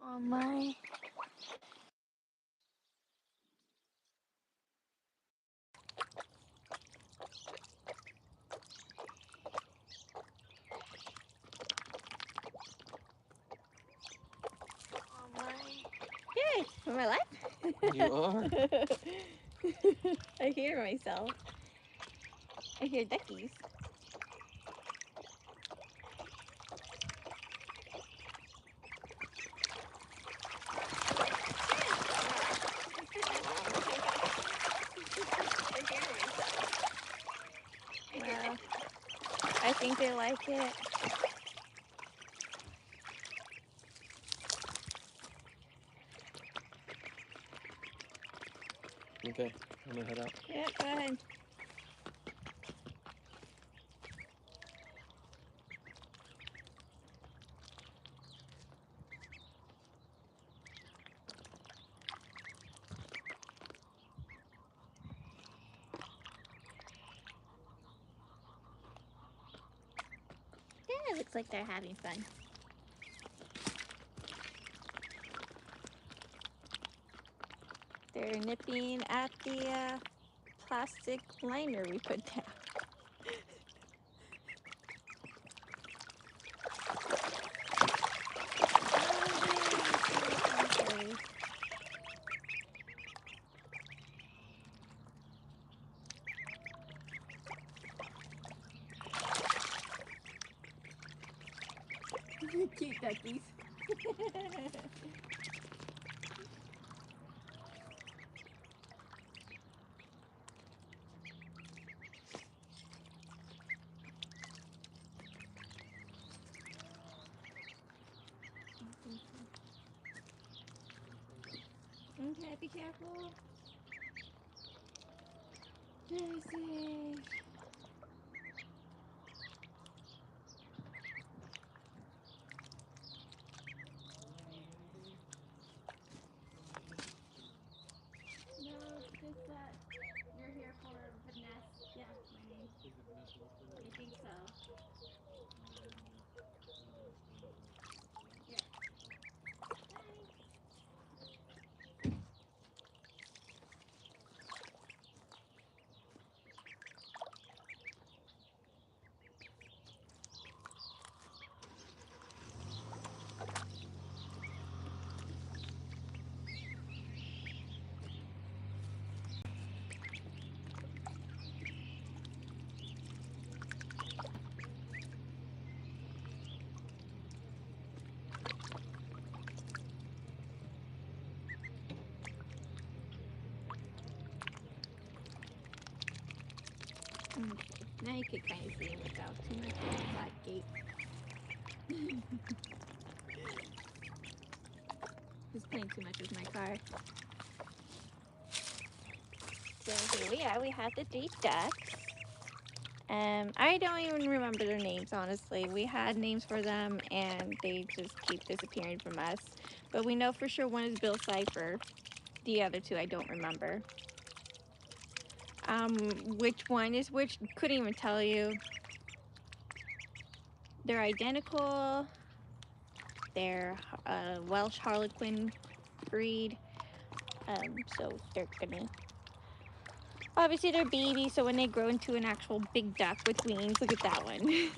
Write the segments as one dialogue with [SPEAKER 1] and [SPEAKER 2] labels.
[SPEAKER 1] Oh my. Oh my. Good. Am I live?
[SPEAKER 2] You are.
[SPEAKER 1] I hear myself. I hear duckies. Well, I think they like it.
[SPEAKER 2] Okay, I'm gonna head out.
[SPEAKER 1] Yeah, go ahead. Yeah, it looks like they're having fun. They're nipping at the plastic liner we put down. Cute duckies. Okay, be careful. Very safe. No, it's just that you're here for Vanessa. Yeah, my name. I think so. Yeah. Okay. Now you can kind of see him without too much of a black gate. He's playing too much with my car. So here we are. We have the 3 ducks. I don't even remember their names, honestly. We had names for them, and they just keep disappearing from us. But we know for sure one is Bill Cipher. The other 2 I don't remember. Which one is which? Couldn't even tell you. They're identical. They're Welsh Harlequin breed. So they're gonna. Obviously, they're babies, so when they grow into an actual big duck with wings, look at that one.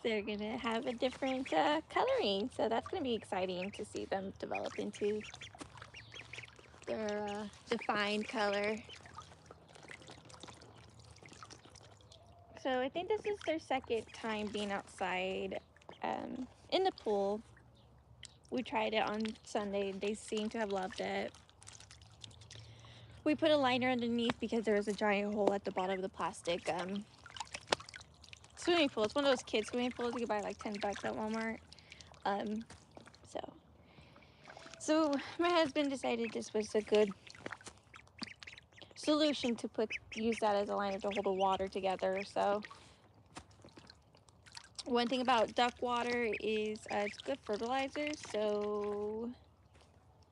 [SPEAKER 1] They're gonna have a different coloring, so that's gonna be exciting to see them develop into their defined color. So I think this is their second time being outside in the pool. We tried it on Sunday. They seem to have loved it. We put a liner underneath because there was a giant hole at the bottom of the plastic swimming pool. It's one of those kids swimming pools you can buy like $10 at Walmart. So my husband decided this was a good solution to use that as a liner to hold the water together. So one thing about duck water is it's good fertilizer. So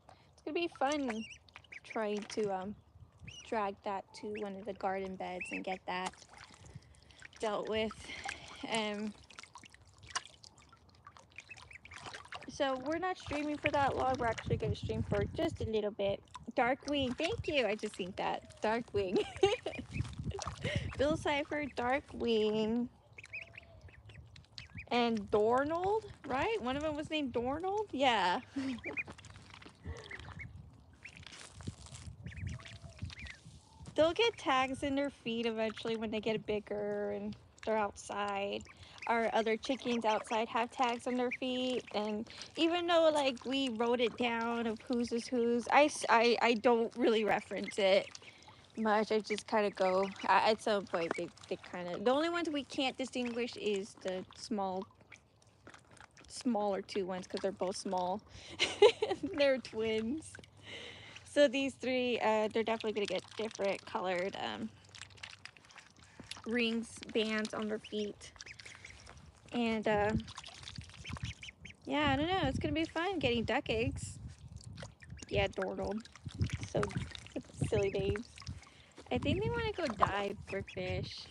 [SPEAKER 1] it's gonna be fun trying to drag that to one of the garden beds and get that dealt with. So we're not streaming for that long. We're actually going to stream for just a little bit. Darkwing, thank you. I just seen that. Darkwing. Bill Cipher, Darkwing, and Dornold, right? One of them was named Dornold? Yeah. They'll get tags in their feet eventually when they get bigger and they're outside. Our other chickens outside have tags on their feet, and even though like we wrote it down of whose is whose, I don't really reference it much. I just kind of go at some point. They kind of, the only ones we can't distinguish is the smaller two ones because they're both small. They're twins. So these three, they're definitely gonna get different colored rings, bands on their feet, and yeah, I don't know. It's gonna be fun getting duck eggs. Yeah, Dordle. So silly names. I think they want to go dive for fish.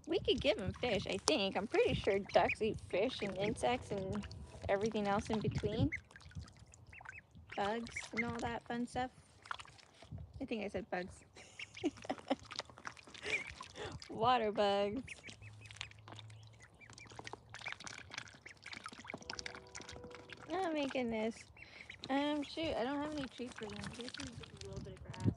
[SPEAKER 1] We could give them fish, I think. I'm pretty sure ducks eat fish and insects and everything else in between. Bugs and all that fun stuff. I think I said bugs. Water bugs. Oh my goodness. Shoot, I don't have any treats for them. This is just a little bit of grass.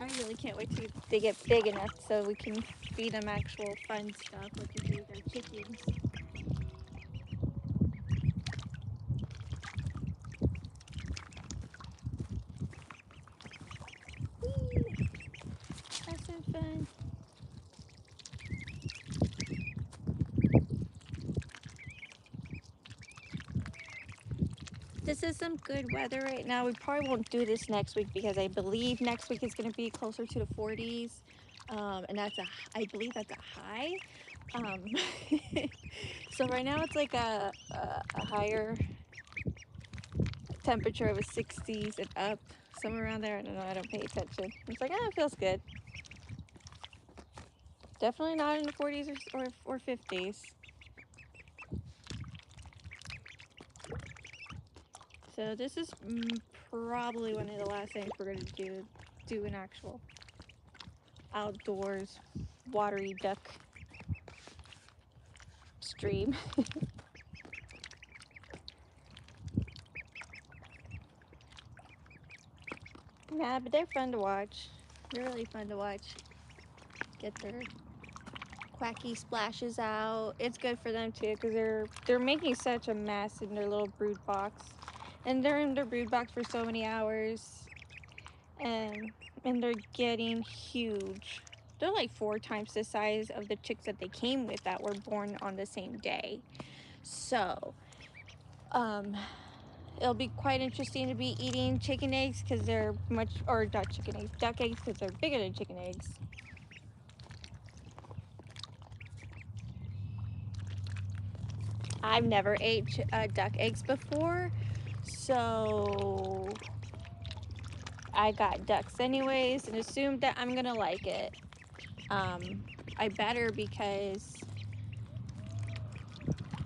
[SPEAKER 1] I really can't wait till they get big enough so we can feed them actual fun stuff like we do with our chickens. Whee! Have some fun. This is some good weather right now. We probably won't do this next week because I believe next week is going to be closer to the 40s. And I believe that's a high. Um, so right now it's like a higher temperature of a 60s and up, somewhere around there. I don't know. I don't pay attention. It's like, it feels good. Definitely not in the 40s or 50s. So this is probably one of the last things we're gonna do an actual outdoors watery duck stream. Yeah, but they're fun to watch. They're really fun to watch. Get their quacky splashes out. It's good for them too because they're making such a mess in their little brood box, and they're in their brood box for so many hours, and they're getting huge. They're like 4 times the size of the chicks that they came with that were born on the same day. So, it'll be quite interesting to be eating chicken eggs because they're much, or not chicken eggs, duck eggs because they're bigger than chicken eggs. I've never ate duck eggs before, so I got ducks anyways and assumed that I'm gonna like it. I better because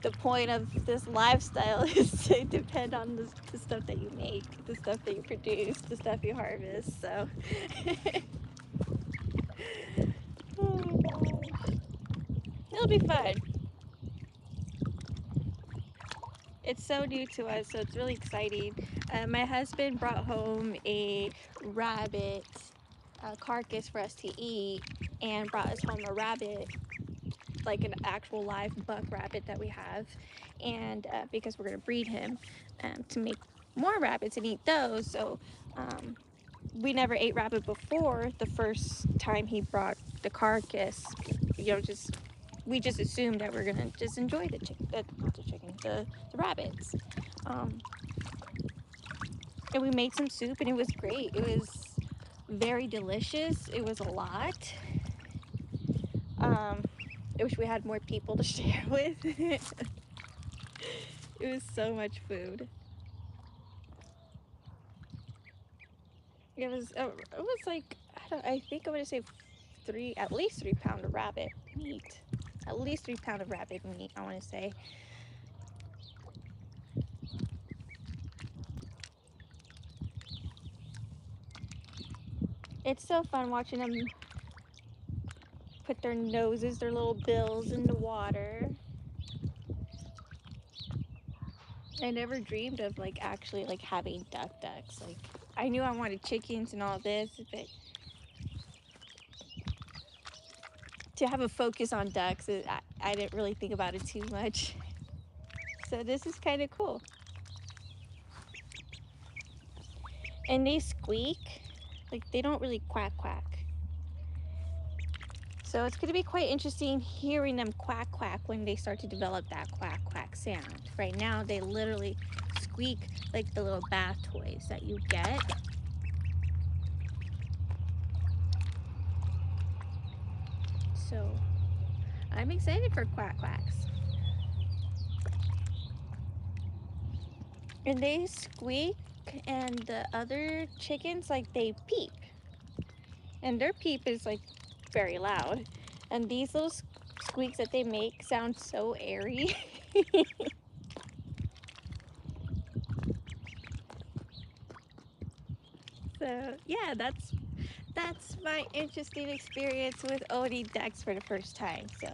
[SPEAKER 1] the point of this lifestyle is to depend on the stuff that you make, the stuff that you produce, the stuff you harvest. So, oh my gosh, it'll be fun. It's so new to us, so it's really exciting. My husband brought home a rabbit carcass for us to eat, and brought us home a rabbit, like an actual live buck rabbit that we have, and because we're gonna breed him to make more rabbits and eat those. So we never ate rabbit before. The first time he brought the carcass, just we just assumed that we're gonna just enjoy the rabbits. Um, and we made some soup, and it was great. It was very delicious. It was a lot. I wish we had more people to share with. It was so much food. It was like, I think I'm gonna say at least 3 pound of rabbit meat. At least 3 pound of rabbit meat, I want to say. It's so fun watching them put their noses, their little bills in the water. I never dreamed of like actually like having ducks. Like I knew I wanted chickens and all this, but to have a focus on ducks, I didn't really think about it too much. So this is kind of cool. And they squeak, like they don't really quack quack. So it's going to be quite interesting hearing them quack quack when they start to develop that quack quack sound. Right now they literally squeak like the little bath toys that you get. So I'm excited for quack quacks. And they squeak, and the other chickens, like, they peep. And their peep is like very loud. And these little squeaks that they make sound so airy. So yeah, that's my interesting experience with owning ducks for the first time. So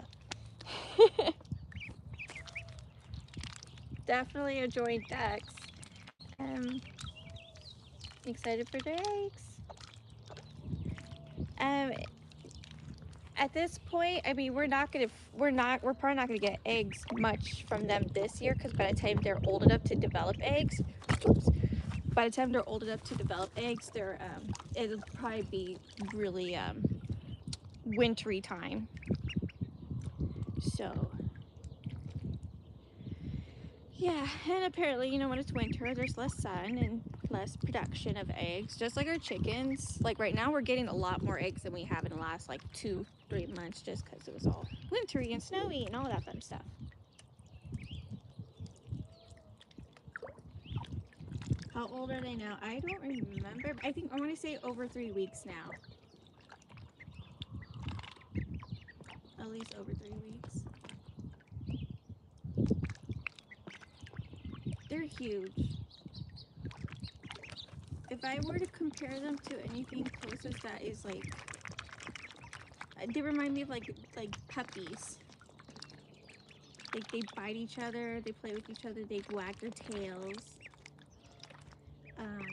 [SPEAKER 1] definitely enjoying ducks. Um, excited for their eggs. Um, at this point, I mean, we're probably not gonna get eggs much from them this year because by the time they're old enough to develop eggs, oops, by the time they're old enough to develop eggs, it'll probably be really wintry time. So yeah, and apparently, you know, when it's winter, there's less sun and less production of eggs, just like our chickens. Like right now, we're getting a lot more eggs than we have in the last like 2-3 months, just because it was all wintry and snowy and all that fun stuff. How old are they now? I don't remember. I want to say over 3 weeks now. At least over 3 weeks. They're huge. If I were to compare them to anything closest that is like, they remind me of like puppies. Like they bite each other, they play with each other, they wag their tails. Um,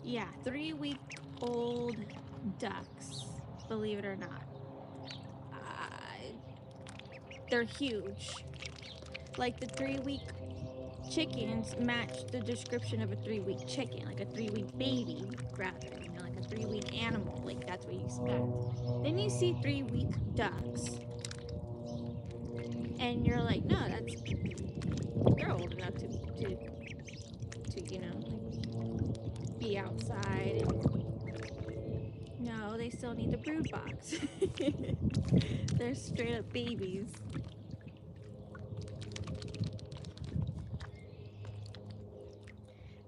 [SPEAKER 1] yeah, 3-week-old ducks, believe it or not. They're huge. Like the 3-week chickens match the description of a 3-week chicken, like a 3-week baby, rather, you know, like a 3-week animal. Like that's what you expect. Then you see 3-week ducks, and you're like, no, they're old enough to you know, like be outside. No, they still need the brood box. They're straight up babies.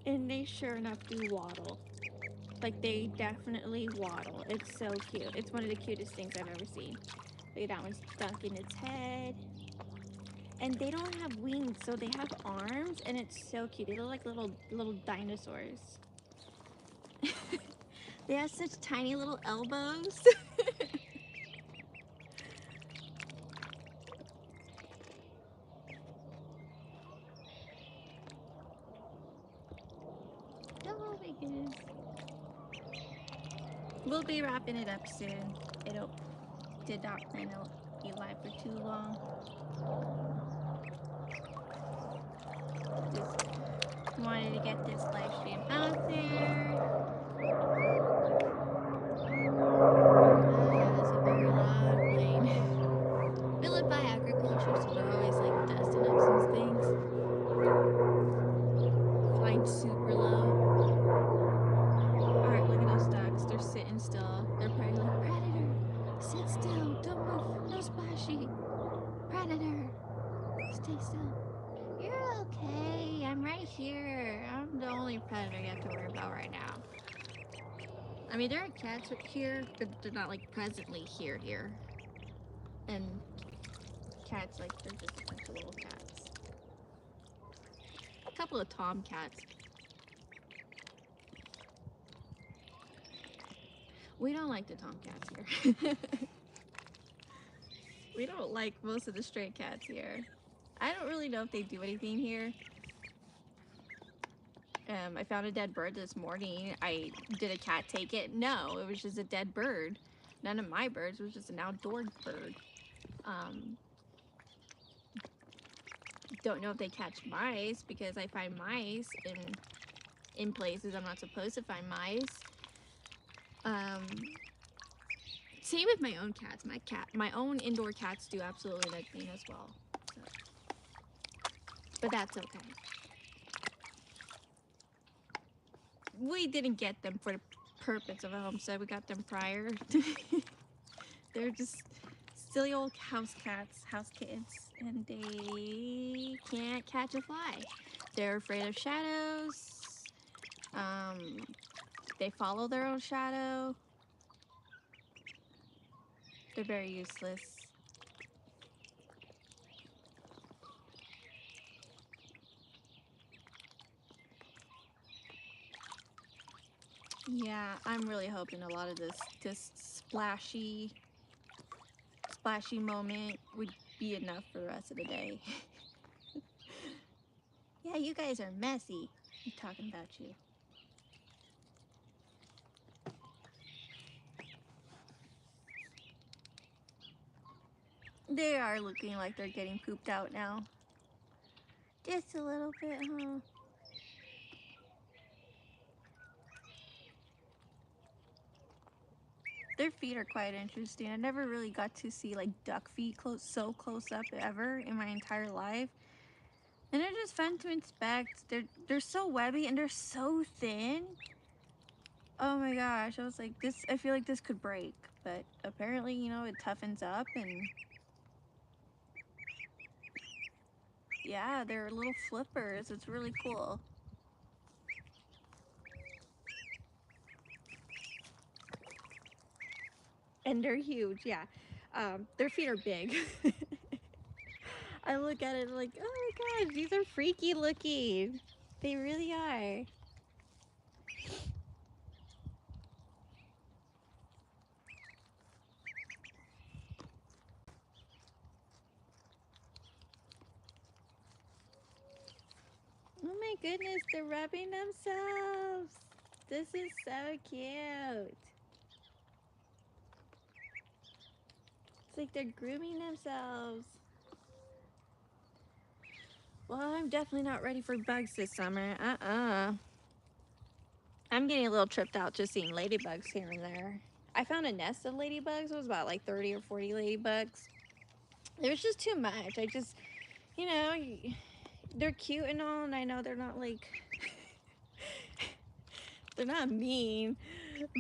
[SPEAKER 1] And they sure enough do waddle. Like they definitely waddle. It's so cute. It's one of the cutest things I've ever seen. Look at that one's dunking its head. And they don't have wings, so they have arms, and it's so cute. They look like little dinosaurs. They have such tiny little elbows. Oh my goodness. We'll be wrapping it up soon. Did not plan to be live for too long. Just wanted to get this live stream out there. That's a very loud plane. We live by agriculture, so they're always like dusting up some things. Flying super low. Alright, look at those ducks. They're sitting still. They're probably like, Predator! Sit still! Don't move! No splashy! Predator! Stay still. You're okay. I'm right here. I'm the only predator you have to worry about right now. I mean, there are cats here, but they're not like presently here. And cats, like, they're just a bunch of little cats. A couple of tomcats. We don't like the tomcats here. We don't like most of the stray cats here. I don't really know if they do anything here. I found a dead bird this morning. Did a cat take it? No, it was just a dead bird. None of my birds, it was just an outdoor bird. Don't know if they catch mice, because I find mice in places I'm not supposed to find mice. Same with my own cats. My own indoor cats do absolutely nothing as well. So. But that's okay. We didn't get them for the purpose of a homestead. We got them prior. They're just silly old house kittens, and they can't catch a fly. They're afraid of shadows. They follow their own shadow. They're very useless. Yeah, I'm really hoping a lot of this splashy moment would be enough for the rest of the day. Yeah, you guys are messy. I'm talking about you. They are looking like they're getting pooped out now. Just a little bit, huh? Their feet are quite interesting. I never really got to see like duck feet so close up ever in my entire life. And they're just fun to inspect. They're so webby and they're so thin. Oh my gosh, I was like, I feel like this could break. But apparently, you know, it toughens up, and yeah, they're little flippers. It's really cool. And they're huge, yeah. Their feet are big. I look at it like, oh my gosh, these are freaky looking. They really are. Oh my goodness, they're rubbing themselves. This is so cute. It's like they're grooming themselves. Well, I'm definitely not ready for bugs this summer. I'm getting a little tripped out just seeing ladybugs here and there. I found a nest of ladybugs. It was about like 30 or 40 ladybugs. It was just too much. I just, you know, they're cute and all, and I know they're not like, they're not mean,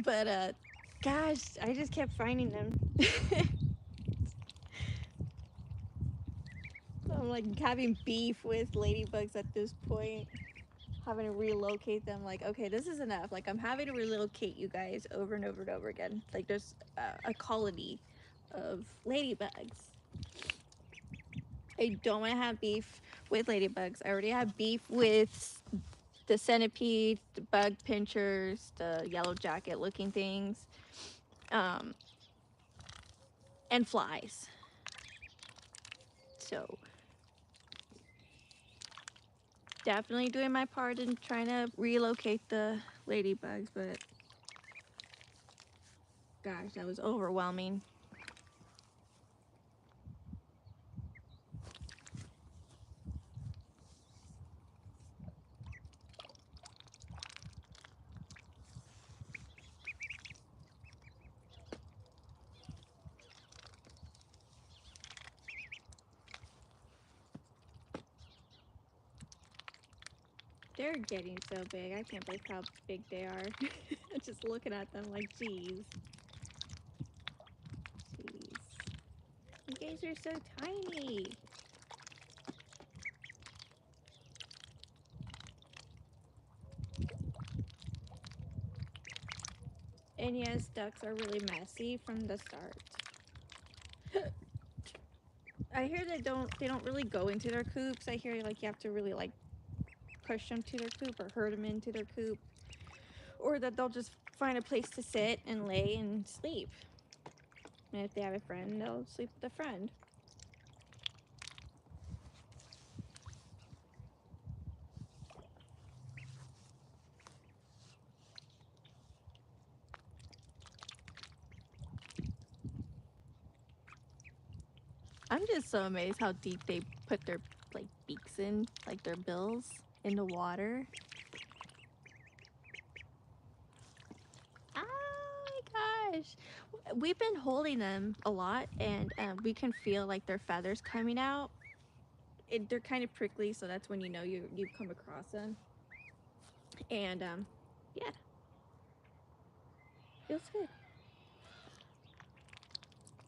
[SPEAKER 1] but gosh, I just kept finding them. I'm like having beef with ladybugs at this point, having to relocate them. Like, okay, this is enough. Like, I'm having to relocate you guys over and over and over again. Like, there's a colony of ladybugs. I don't want to have beef with ladybugs. I already have beef with the centipede, the bug pinchers, the yellow jacket looking things, and flies. So definitely doing my part in trying to relocate the ladybugs, but gosh, that was overwhelming. They're getting so big. I can't believe how big they are. Just looking at them like, geez. Jeez. You guys are so tiny. And yes, ducks are really messy from the start. I hear they don't really go into their coops. I hear like you have to really like push them to their coop or herd them into their coop, or that they'll just find a place to sit and lay and sleep. And if they have a friend, they'll sleep with a friend. I'm just so amazed how deep they put their like beaks in, like their bills in the water. Oh my gosh. We've been holding them a lot, and we can feel like their feathers coming out. They're kind of prickly, so that's when you know you've come across them. And yeah, feels good.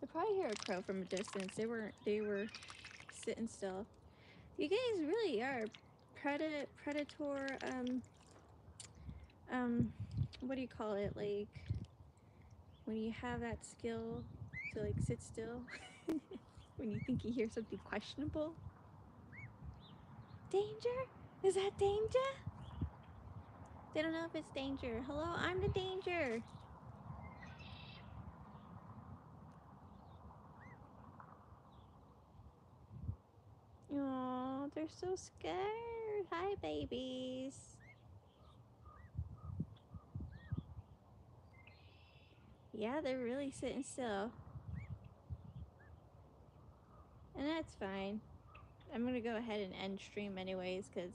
[SPEAKER 1] I probably hear a crow from a distance. They were sitting still. You guys really are predator um what do you call it, like when you have that skill to like sit still when you think you hear something questionable. Danger? Is that danger? They don't know if it's danger. Hello, I'm the danger. Oh, they're so scared. Hi, babies. Yeah, they're really sitting still. And that's fine. I'm gonna go ahead and end stream anyways, because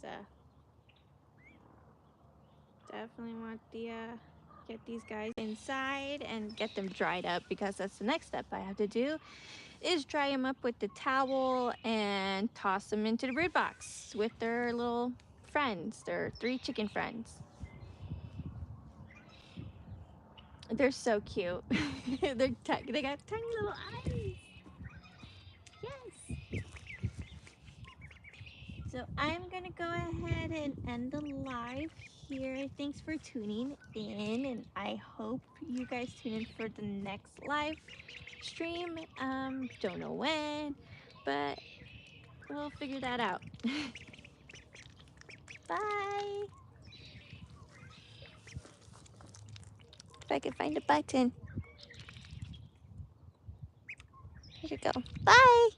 [SPEAKER 1] definitely want the get these guys inside and get them dried up, because that's the next step I have to do, is dry them up with the towel and toss them into the brood box with their little friends, their 3 chicken friends. They're so cute. They got tiny little eyes. Yes. So I'm gonna go ahead and end the live here. Thanks for tuning in, and I hope you guys tune in for the next live stream. Don't know when, but we'll figure that out. Bye. If I can find a button. Here we go. Bye.